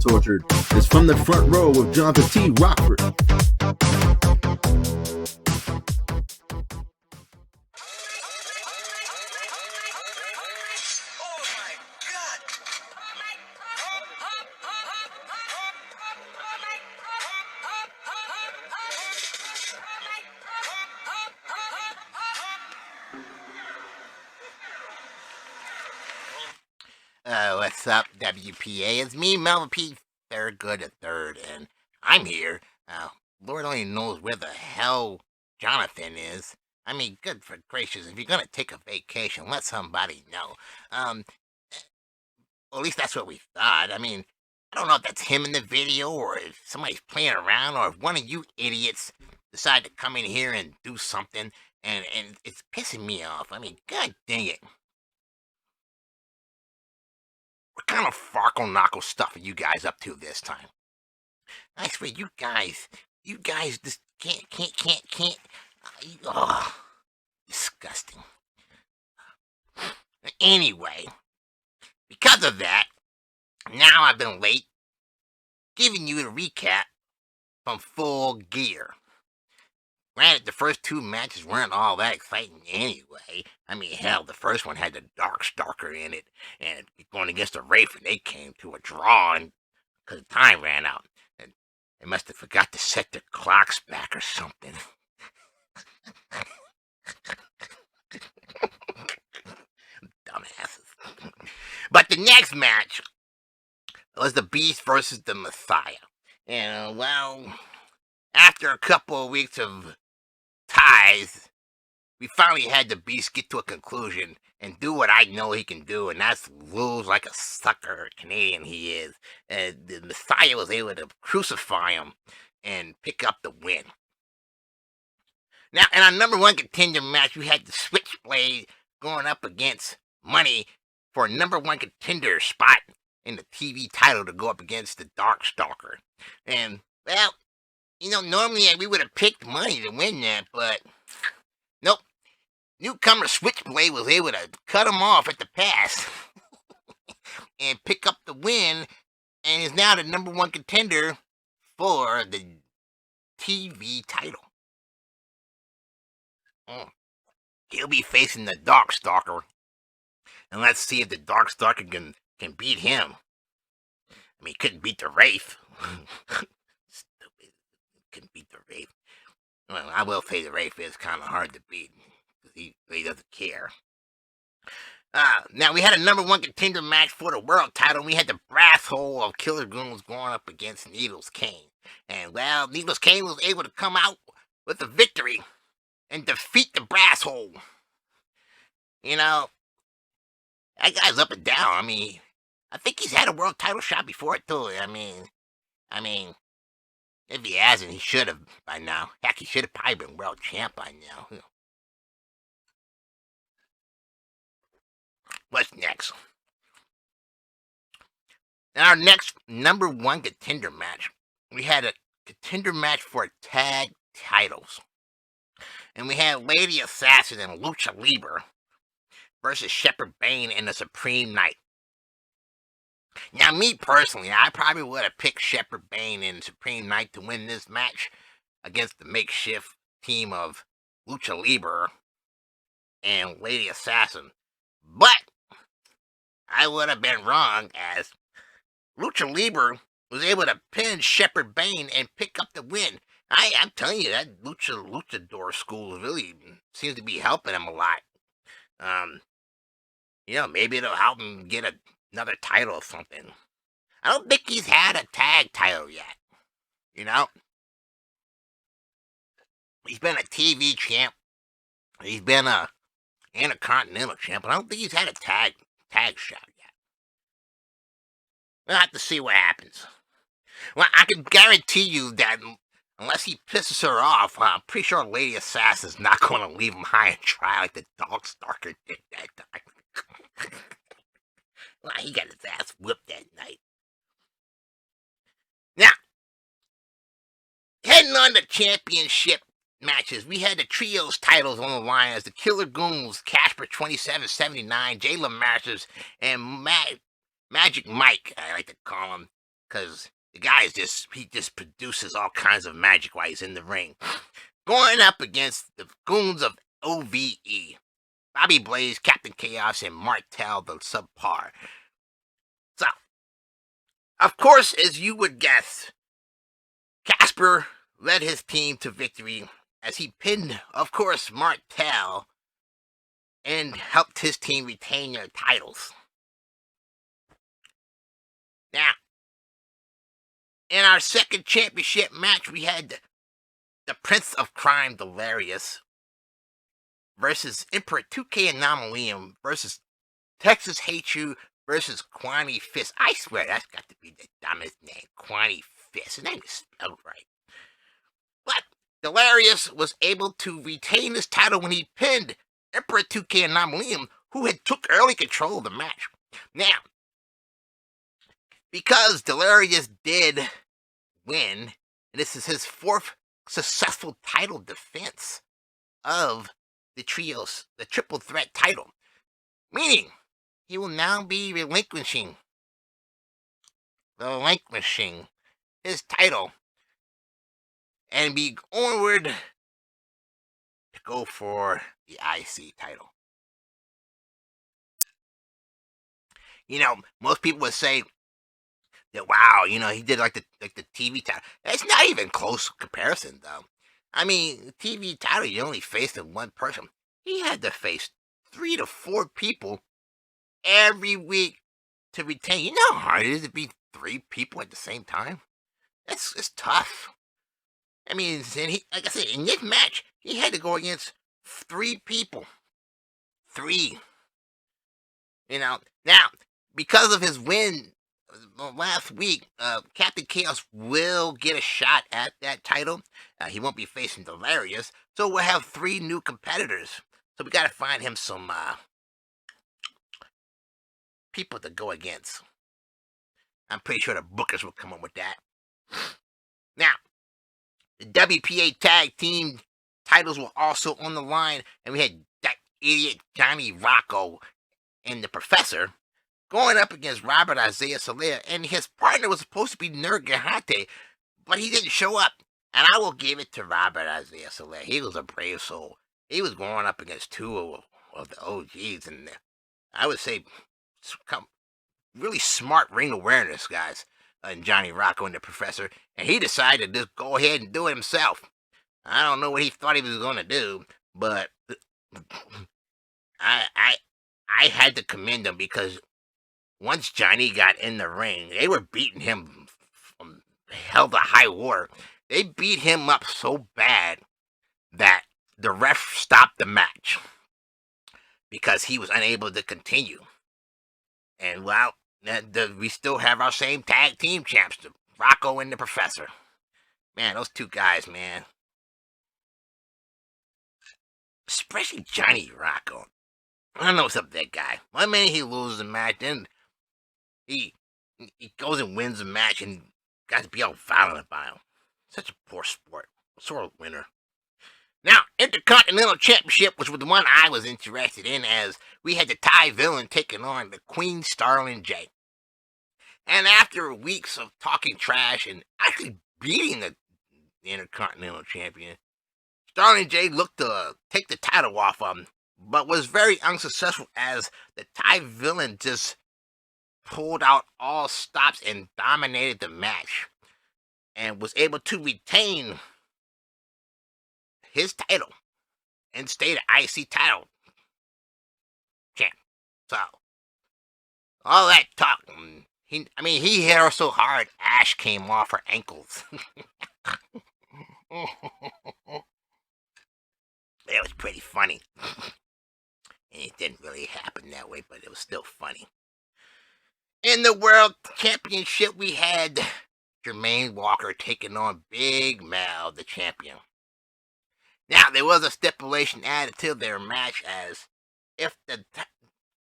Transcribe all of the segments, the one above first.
Tortured is from the front row with Johnathan T. Rokford. What's up, WPA? It's me, Melvin P. Thurgood III, and I'm here. Lord only knows where the hell Johnathan is. I mean, good for gracious, if you're gonna take a vacation, let somebody know. Well, at least that's what we thought. I mean, I don't know if that's him in the video, or if somebody's playing around, or if one of you idiots decide to come in here and do something, and it's pissing me off. I mean, god dang it. What kind of farkle-knuckle stuff are you guys up to this time? I swear, you guys just can't. Oh, disgusting. Anyway, because of that, now I've been late giving you a recap from Full Gear. Granted, the first two matches weren't all that exciting anyway. I mean, hell, the first one had the Darkstalker in it, and going against the Wraith, and they came to a draw because time ran out. And they must have forgot to set their clocks back or something. Dumbasses. But the next match was the Beast versus the Messiah. And, well, after a couple of weeks of ties, we finally had the Beast get to a conclusion and do what I know he can do, and that's lose like a sucker Canadian he is. And the Messiah was able to crucify him and pick up the win. Now, in our number one contender match, we had the Switchblade going up against Money for a number one contender spot in the TV title to go up against the Darkstalker. And, well, you know, normally we would have picked Money to win that, but nope. Newcomer Switchblade was able to cut him off at the pass and pick up the win, and is now the number one contender for the TV title. He'll be facing the Darkstalker, and let's see if the Darkstalker can beat him. I mean, he couldn't beat the Wraith. Couldn't beat the Wraith. Well, I will say the Wraith is kind of hard to beat, because he doesn't care. Now, we had a number one contender match for the world title. We had the brass hole of Killer Goons going up against Needles Kane. And, well, Needles Kane was able to come out with a victory and defeat the brass hole. You know, that guy's up and down. I mean, I think he's had a world title shot before, too. I mean, if he hasn't, he should have by now. Heck, he should have probably been world champ by now. What's next? In our next number one contender match, we had a contender match for tag titles. And we had Lady Assassin and Lucha Libre versus Shepherd Bane and the Supreme Knight. Now, me personally, I probably would have picked Shepherd Bane and Supreme Knight to win this match against the makeshift team of Lucha Libre and Lady Assassin. But I would have been wrong, as Lucha Libre was able to pin Shepherd Bane and pick up the win. I'm telling you, that luchador school really seems to be helping him a lot. You know, maybe it'll help him get another title or something. I don't think he's had a tag title yet. You know? He's been a TV champ. He's been a Intercontinental champ, but I don't think he's had a tag shot yet. We'll have to see what happens. Well, I can guarantee you that unless he pisses her off, I'm pretty sure Lady Assassin's not going to leave him high and dry like the Darkstalker did that time. Well, he got his ass whipped that night. Now, heading on to championship matches, we had the trios titles on the line as the Killer Goons, Casper 2779, Jayla Masters, and Magic Mike, I like to call him, because the guy is he just produces all kinds of magic while he's in the ring. Going up against the goons of OVE. Bobby Blaze, Captain Chaos, and Martel the Subpar. So, of course, as you would guess, Casper led his team to victory as he pinned, of course, Martel and helped his team retain their titles. Now, in our second championship match, we had the Prince of Crime, Delirious, versus Emperor 2K Anomalium versus Texas Hate You versus Quani Fist. I swear that's got to be the dumbest name, Quani Fist. His name is spelled right. But Delirious was able to retain his title when he pinned Emperor 2K Anomalium, who had took early control of the match. Now, because Delirious did win, and this is his fourth successful title defense of the triple threat title, meaning he will now be relinquishing his title and be onward to go for the IC title. You know, most people would say that, wow, you know, he did like the TV title. It's not even close comparison, though. I mean, the TV title, you only faced one person. He had to face 3 to 4 people every week to retain. You know how hard it is to beat 3 people at the same time? It's tough. I mean, and like I said, in this match, he had to go against 3 people. 3. You know, now, because of his win last week, Captain Chaos will get a shot at that title. He won't be facing Delirious, so we'll have 3 new competitors. So we got to find him some people to go against. I'm pretty sure the bookers will come up with that. Now, the WPA Tag Team titles were also on the line, and we had that idiot Johnny Rocco and the Professor going up against Robert Isaiah Soler, and his partner was supposed to be Johnathan, but he didn't show up. And I will give it to Robert Isaiah Soler. He was a brave soul. He was going up against 2 of the OGs, and I would say really smart ring awareness guys, and Johnny Rocco and the Professor, and he decided to just go ahead and do it himself. I don't know what he thought he was going to do, but I had to commend him, because once Johnny got in the ring, they were beating him from hell to high water. They beat him up so bad that the ref stopped the match because he was unable to continue. And, well, we still have our same tag team champs, the Rocco and the Professor. Man, those 2 guys, man. Especially Johnny Rocco. I don't know what's up with that guy. One minute he loses a match, then he goes and wins a match, and guys be all violent about him. Such a poor sport. Sort of winner. Now, Intercontinental Championship, which was the one I was interested in, as we had the Thai Villain taking on the Queen Starling J. And after weeks of talking trash and actually beating the Intercontinental Champion, Starling J looked to take the title off of him, but was very unsuccessful, as the Thai Villain just pulled out all stops and dominated the match, and was able to retain his title and stay the IC title champ. So, all that talk, he hit her so hard, ash came off her ankles. It was pretty funny. And it didn't really happen that way, but it was still funny. In the World Championship, we had Jermaine Walker taking on Big Mal, the champion. Now, there was a stipulation added to their match, as if the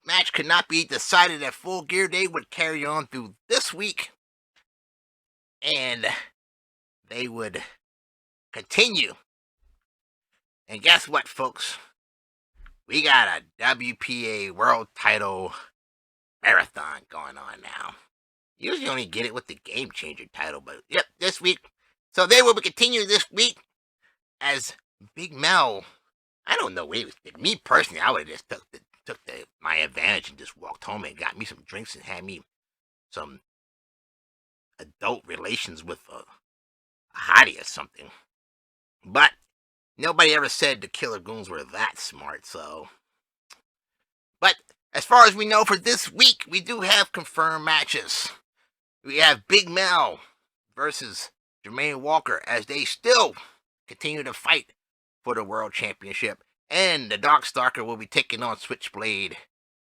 match could not be decided at Full Gear, they would carry on through this week, and they would continue. And guess what, folks? We got a WPA World Title marathon going on now. Usually only get it with the Game Changer title, but yep, this week. So they will continue this week as Big Mel. I don't know where he was. Me personally, I would have just took my advantage and just walked home and got me some drinks and had me some adult relations with a hottie or something. But nobody ever said the Killer Goons were that smart, so. But as far as we know for this week, we do have confirmed matches. We have Big Mel versus Jermaine Walker as they still continue to fight for the World Championship. And the Darkstalker will be taking on Switchblade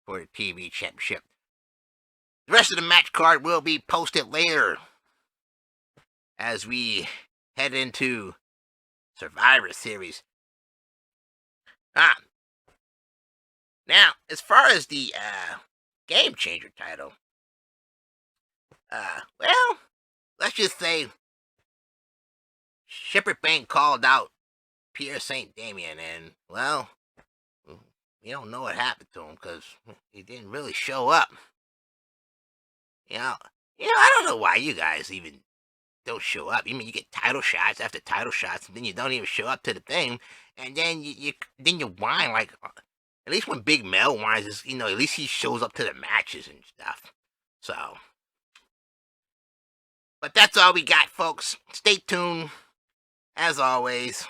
for the TV Championship. The rest of the match card will be posted later as we head into Survivor Series. Now, as far as the Game Changer title, well, let's just say Shepard Bang called out Pierre St. Damien, and, well, we don't know what happened to him because he didn't really show up. I don't know why you guys even don't show up. You mean you get title shots after title shots, and then you don't even show up to the thing, and then you whine like. At least when Big Mel whines, at least he shows up to the matches and stuff. So, but that's all we got, folks. Stay tuned. As always,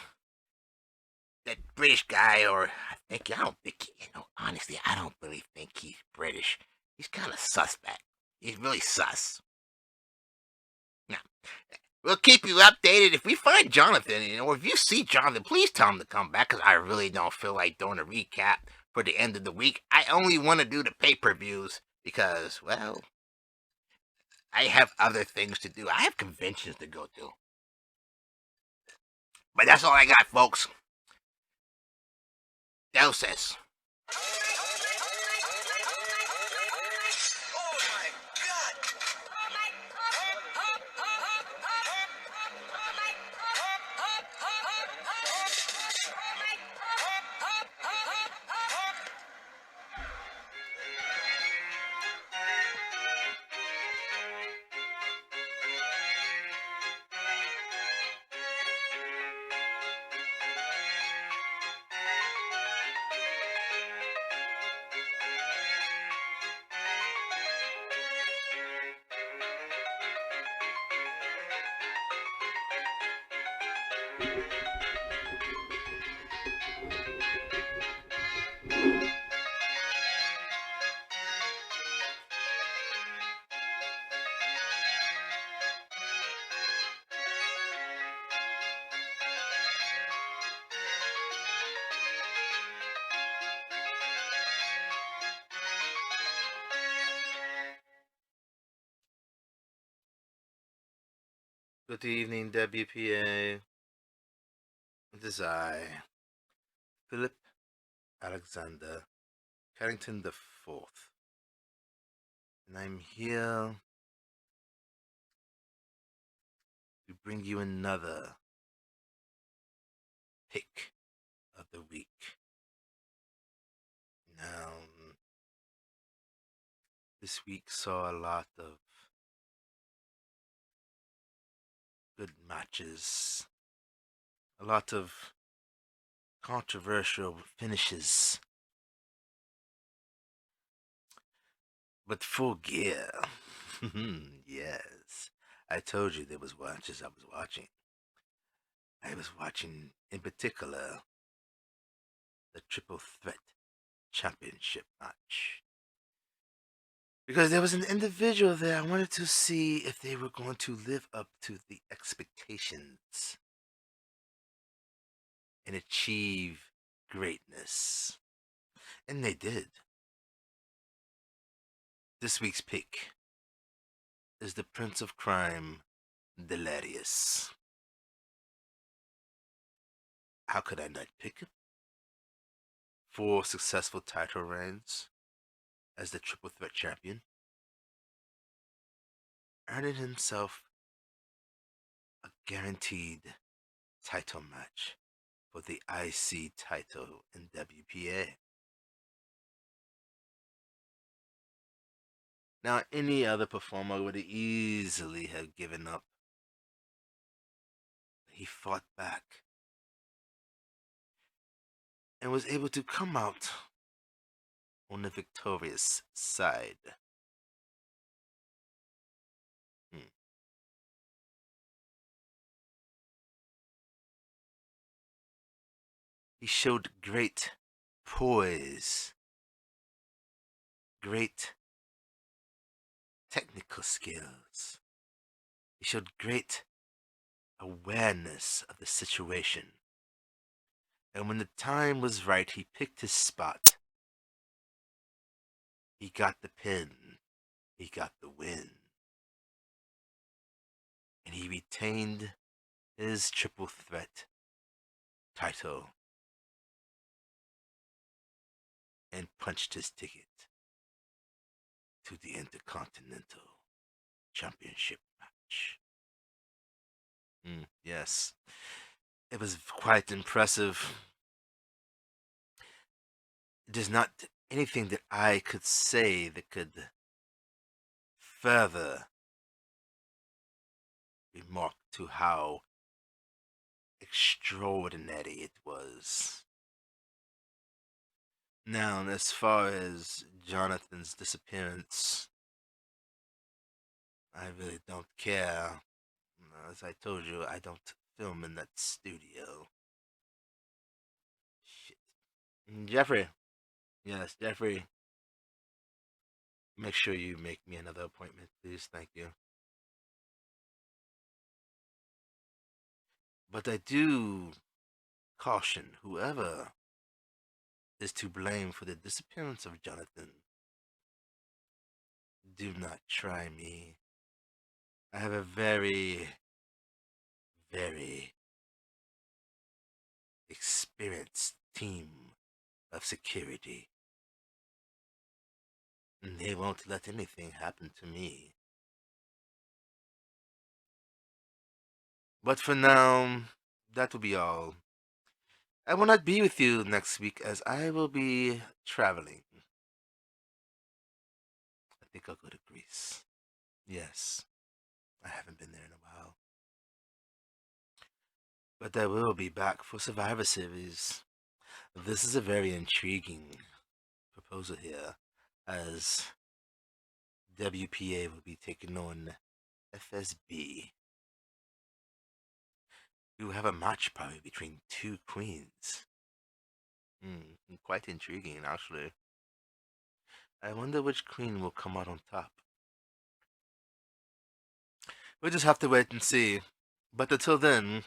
that British guy, honestly, I don't really think he's British. He's kind of suspect. He's really sus. Now, we'll keep you updated. If we find Johnathan, or if you see Johnathan, please tell him to come back, because I really don't feel like doing a recap for the end of the week. I only want to do the pay-per-views because, well, I have other things to do. I have conventions to go to. But that's all I got, folks. Deuces. Good evening, WPA. It is I, Philip Alexander Carrington the Fourth, and I'm here to bring you another pick of the week. Now, this week saw a lot of good matches, a lot of controversial finishes, but Full Gear. Yes, I told you there was matches I was watching. I was watching, in particular, the Triple Threat Championship match. Because there was an individual there I wanted to see if they were going to live up to the expectations and achieve greatness. And they did. This week's pick is the Prince of Crime, Delirious. How could I not pick him? 4 successful title reigns as the Triple Threat Champion, earning himself a guaranteed title match for the IC title in WPA. Now, any other performer would easily have given up. He fought back and was able to come out on the victorious side. Hmm. He showed great poise, great technical skills. He showed great awareness of the situation. And when the time was right, he picked his spot. He got the pin. He got the win. And he retained his triple threat title and punched his ticket to the Intercontinental Championship match. Yes, it was quite impressive. There's not anything that I could say that could further remark to how extraordinary it was. Now, as far as Johnathan's disappearance, I really don't care. As I told you, I don't film in that studio. Shit. Jeffrey. Yes, Jeffrey. Make sure you make me another appointment, please. Thank you. But I do caution whoever is to blame for the disappearance of Johnathan. Do not try me. I have a very, very experienced team of security. And they won't let anything happen to me. But for now, that will be all. I will not be with you next week as I will be traveling. I think I'll go to Greece. Yes, I haven't been there in a while. But I will be back for Survivor Series. This is a very intriguing proposal here, as WPA will be taking on FSB. We will have a match probably between two queens. Quite intriguing, actually. I wonder which queen will come out on top. We'll just have to wait and see. But until then,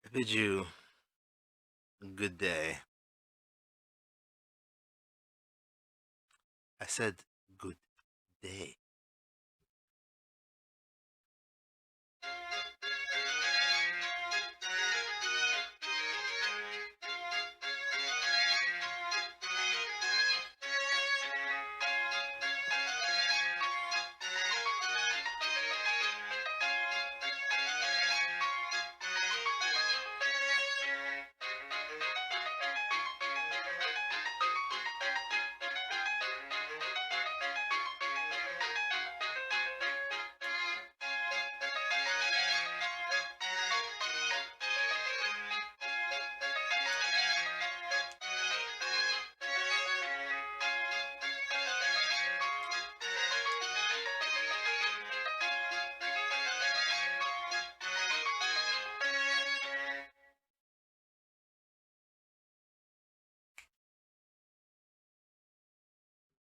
I bid you a good day. I said good day.